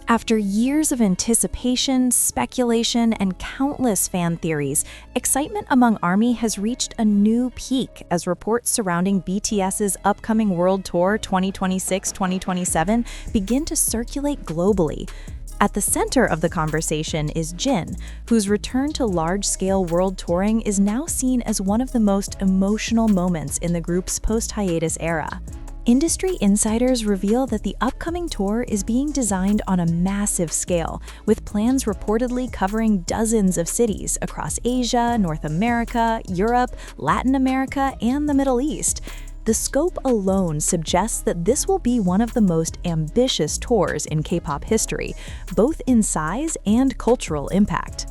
After years of anticipation, speculation, and countless fan theories, excitement among ARMY has reached a new peak as reports surrounding BTS's upcoming World Tour 2026-2027 begin to circulate globally. At the center of the conversation is Jin, whose return to large-scale world touring is now seen as one of the most emotional moments in the group's post-hiatus era. Industry insiders reveal that the upcoming tour is being designed on a massive scale, with plans reportedly covering dozens of cities across Asia, North America, Europe, Latin America, and the Middle East. The scope alone suggests that this will be one of the most ambitious tours in K-pop history, both in size and cultural impact.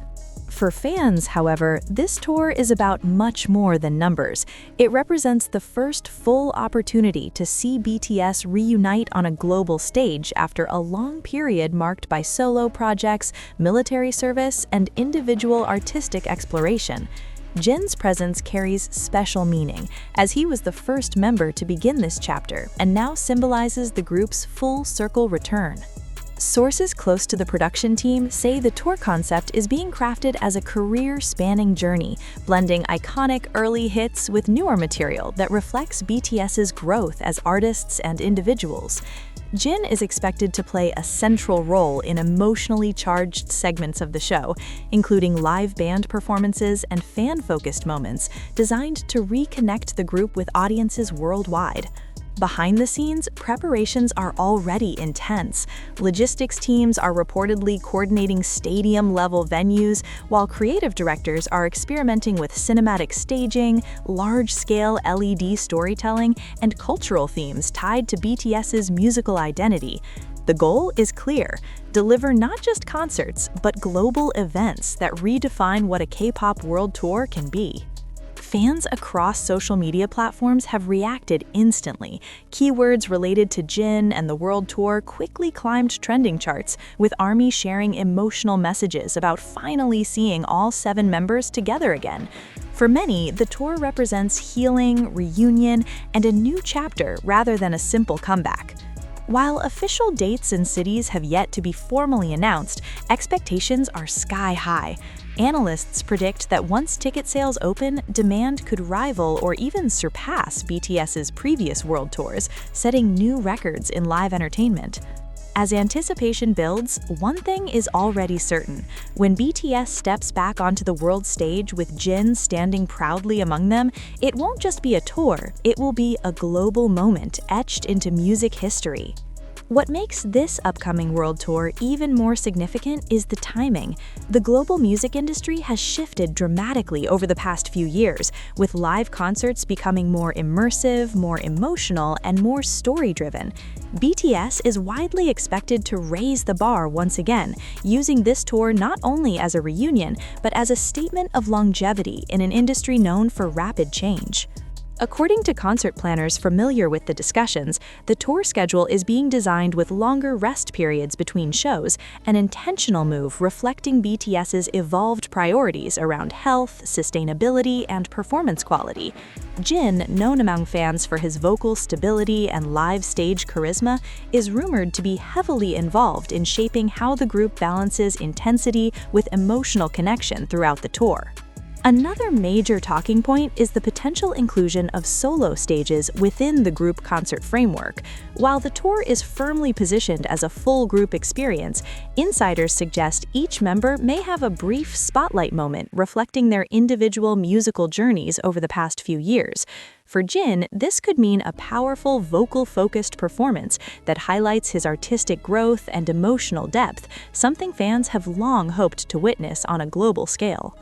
For fans, however, this tour is about much more than numbers. It represents the first full opportunity to see BTS reunite on a global stage after a long period marked by solo projects, military service, and individual artistic exploration. Jin's presence carries special meaning, as he was the first member to begin this chapter and now symbolizes the group's full-circle return. Sources close to the production team say the tour concept is being crafted as a career-spanning journey, blending iconic early hits with newer material that reflects BTS's growth as artists and individuals. Jin is expected to play a central role in emotionally charged segments of the show, including live band performances and fan-focused moments designed to reconnect the group with audiences worldwide. Behind the scenes, preparations are already intense. Logistics teams are reportedly coordinating stadium-level venues, while creative directors are experimenting with cinematic staging, large-scale LED storytelling, and cultural themes tied to BTS's musical identity. The goal is clear: deliver not just concerts, but global events that redefine what a K-pop world tour can be. Fans across social media platforms have reacted instantly. Keywords related to Jin and the world tour quickly climbed trending charts, with ARMY sharing emotional messages about finally seeing all 7 members together again. For many, the tour represents healing, reunion, and a new chapter rather than a simple comeback. While official dates and cities have yet to be formally announced, expectations are sky-high. Analysts predict that once ticket sales open, demand could rival or even surpass BTS's previous world tours, setting new records in live entertainment. As anticipation builds, one thing is already certain. When BTS steps back onto the world stage with Jin standing proudly among them, it won't just be a tour, it will be a global moment etched into music history. What makes this upcoming world tour even more significant is the timing. The global music industry has shifted dramatically over the past few years, with live concerts becoming more immersive, more emotional, and more story-driven. BTS is widely expected to raise the bar once again, using this tour not only as a reunion, but as a statement of longevity in an industry known for rapid change. According to concert planners familiar with the discussions, the tour schedule is being designed with longer rest periods between shows, an intentional move reflecting BTS's evolved priorities around health, sustainability, and performance quality. Jin, known among fans for his vocal stability and live stage charisma, is rumored to be heavily involved in shaping how the group balances intensity with emotional connection throughout the tour. Another major talking point is the potential inclusion of solo stages within the group concert framework. While the tour is firmly positioned as a full group experience, insiders suggest each member may have a brief spotlight moment reflecting their individual musical journeys over the past few years. For Jin, this could mean a powerful vocal-focused performance that highlights his artistic growth and emotional depth, something fans have long hoped to witness on a global scale.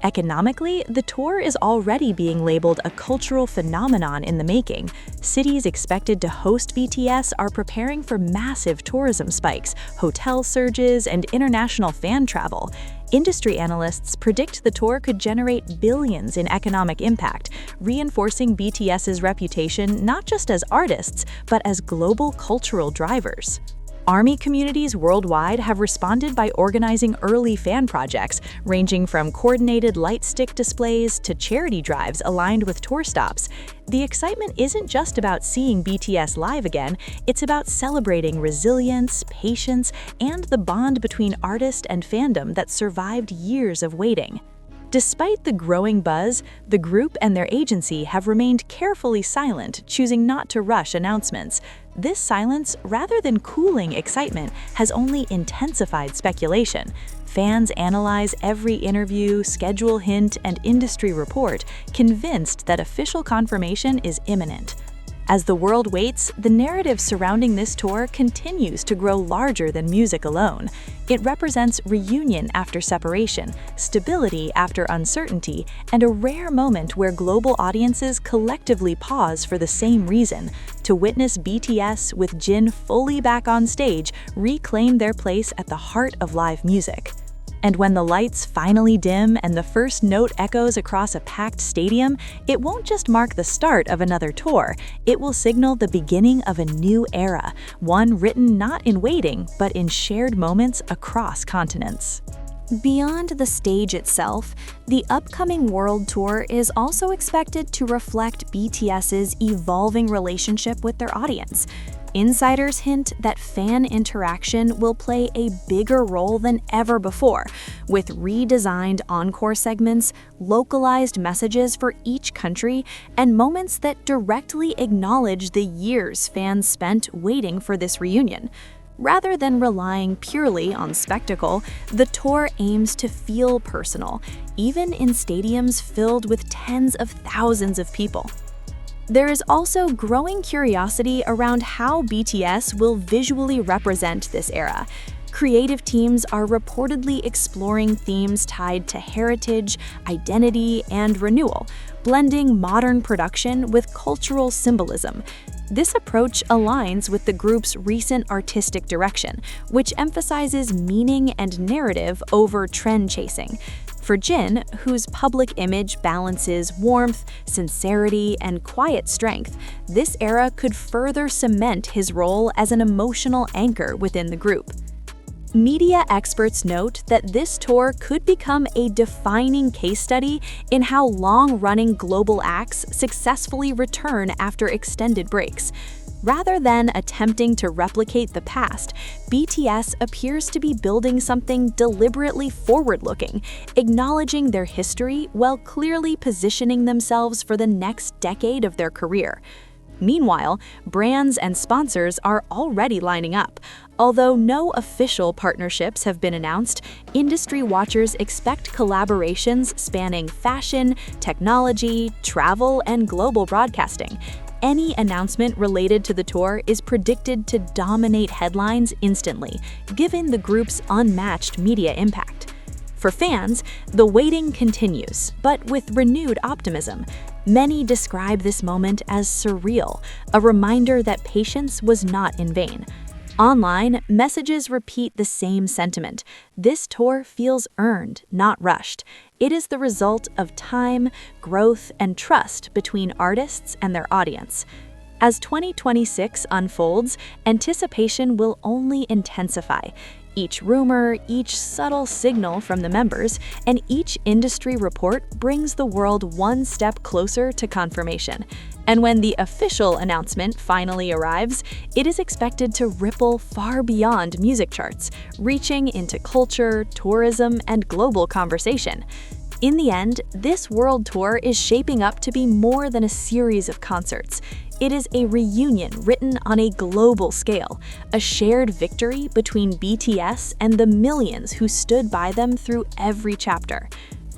Economically, the tour is already being labeled a cultural phenomenon in the making. Cities expected to host BTS are preparing for massive tourism spikes, hotel surges, and international fan travel. Industry analysts predict the tour could generate billions in economic impact, reinforcing BTS's reputation not just as artists, but as global cultural drivers. ARMY communities worldwide have responded by organizing early fan projects, ranging from coordinated light stick displays to charity drives aligned with tour stops. The excitement isn't just about seeing BTS live again, it's about celebrating resilience, patience, and the bond between artist and fandom that survived years of waiting. Despite the growing buzz, the group and their agency have remained carefully silent, choosing not to rush announcements. This silence, rather than cooling excitement, has only intensified speculation. Fans analyze every interview, schedule hint, and industry report, convinced that official confirmation is imminent. As the world waits, the narrative surrounding this tour continues to grow larger than music alone. It represents reunion after separation, stability after uncertainty, and a rare moment where global audiences collectively pause for the same reason: to witness BTS with Jin fully back on stage reclaim their place at the heart of live music. And when the lights finally dim and the first note echoes across a packed stadium, it won't just mark the start of another tour, it will signal the beginning of a new era, one written not in waiting, but in shared moments across continents. Beyond the stage itself, the upcoming world tour is also expected to reflect BTS's evolving relationship with their audience. Insiders hint that fan interaction will play a bigger role than ever before, with redesigned encore segments, localized messages for each country, and moments that directly acknowledge the years fans spent waiting for this reunion. Rather than relying purely on spectacle, the tour aims to feel personal, even in stadiums filled with tens of thousands of people. There is also growing curiosity around how BTS will visually represent this era. Creative teams are reportedly exploring themes tied to heritage, identity, and renewal, blending modern production with cultural symbolism. This approach aligns with the group's recent artistic direction, which emphasizes meaning and narrative over trend chasing. For Jin, whose public image balances warmth, sincerity, and quiet strength, this era could further cement his role as an emotional anchor within the group. Media experts note that this tour could become a defining case study in how long-running global acts successfully return after extended breaks. Rather than attempting to replicate the past, BTS appears to be building something deliberately forward-looking, acknowledging their history while clearly positioning themselves for the next decade of their career. Meanwhile, brands and sponsors are already lining up. Although no official partnerships have been announced, industry watchers expect collaborations spanning fashion, technology, travel, and global broadcasting. Any announcement related to the tour is predicted to dominate headlines instantly, given the group's unmatched media impact. For fans, the waiting continues, but with renewed optimism. Many describe this moment as surreal, a reminder that patience was not in vain. Online, messages repeat the same sentiment. This tour feels earned, not rushed. It is the result of time, growth, and trust between artists and their audience. As 2026 unfolds, anticipation will only intensify. Each rumor, each subtle signal from the members, and each industry report brings the world one step closer to confirmation. And when the official announcement finally arrives, it is expected to ripple far beyond music charts, reaching into culture, tourism, and global conversation. In the end, this world tour is shaping up to be more than a series of concerts. It is a reunion written on a global scale, a shared victory between BTS and the millions who stood by them through every chapter.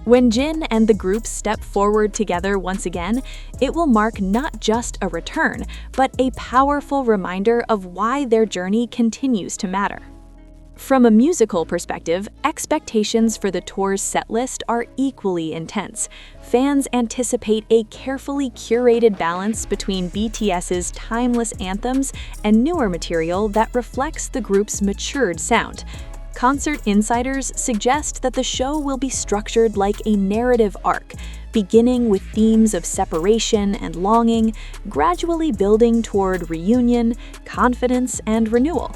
When Jin and the group step forward together once again, it will mark not just a return, but a powerful reminder of why their journey continues to matter. From a musical perspective, expectations for the tour's setlist are equally intense. Fans anticipate a carefully curated balance between BTS's timeless anthems and newer material that reflects the group's matured sound. Concert insiders suggest that the show will be structured like a narrative arc, beginning with themes of separation and longing, gradually building toward reunion, confidence, and renewal.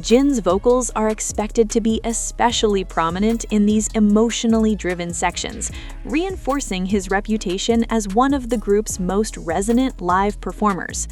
Jin's vocals are expected to be especially prominent in these emotionally driven sections, reinforcing his reputation as one of the group's most resonant live performers.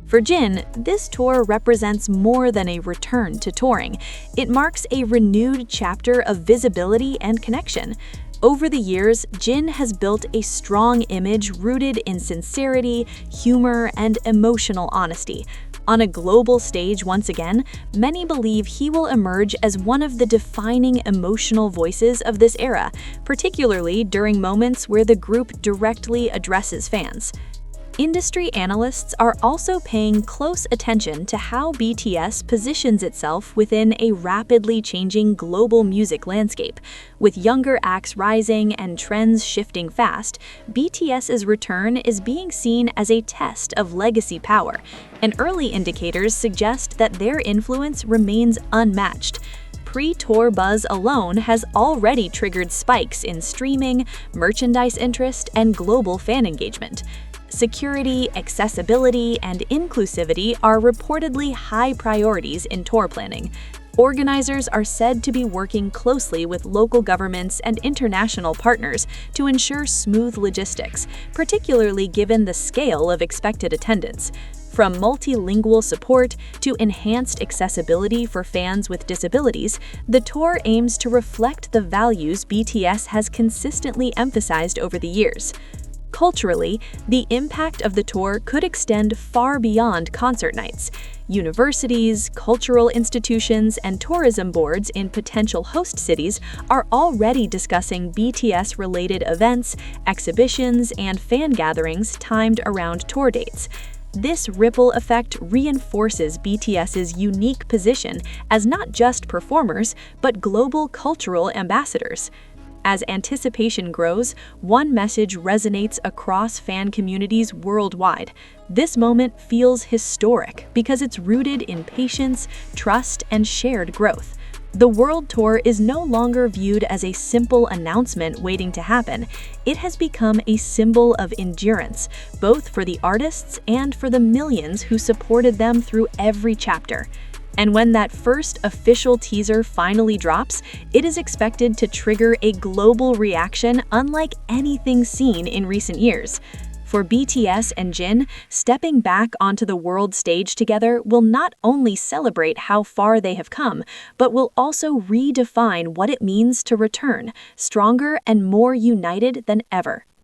For Jin, this tour represents more than a return to touring. It marks a renewed chapter of visibility and connection. Over the years, Jin has built a strong image rooted in sincerity, humor, and emotional honesty. On a global stage once again, many believe he will emerge as one of the defining emotional voices of this era, particularly during moments where the group directly addresses fans. Industry analysts are also paying close attention to how BTS positions itself within a rapidly changing global music landscape. With younger acts rising and trends shifting fast, BTS's return is being seen as a test of legacy power, and early indicators suggest that their influence remains unmatched. Pre-tour buzz alone has already triggered spikes in streaming, merchandise interest, and global fan engagement. Security, accessibility, and inclusivity are reportedly high priorities in tour planning. Organizers are said to be working closely with local governments and international partners to ensure smooth logistics, particularly given the scale of expected attendance. From multilingual support to enhanced accessibility for fans with disabilities, the tour aims to reflect the values BTS has consistently emphasized over the years. Culturally, the impact of the tour could extend far beyond concert nights. Universities, cultural institutions, and tourism boards in potential host cities are already discussing BTS-related events, exhibitions, and fan gatherings timed around tour dates. This ripple effect reinforces BTS's unique position as not just performers, but global cultural ambassadors. As anticipation grows, one message resonates across fan communities worldwide. This moment feels historic because it's rooted in patience, trust, and shared growth. The World Tour is no longer viewed as a simple announcement waiting to happen. It has become a symbol of endurance, both for the artists and for the millions who supported them through every chapter. And when that first official teaser finally drops, it is expected to trigger a global reaction unlike anything seen in recent years. For BTS and Jin, stepping back onto the world stage together will not only celebrate how far they have come, but will also redefine what it means to return, stronger and more united than ever.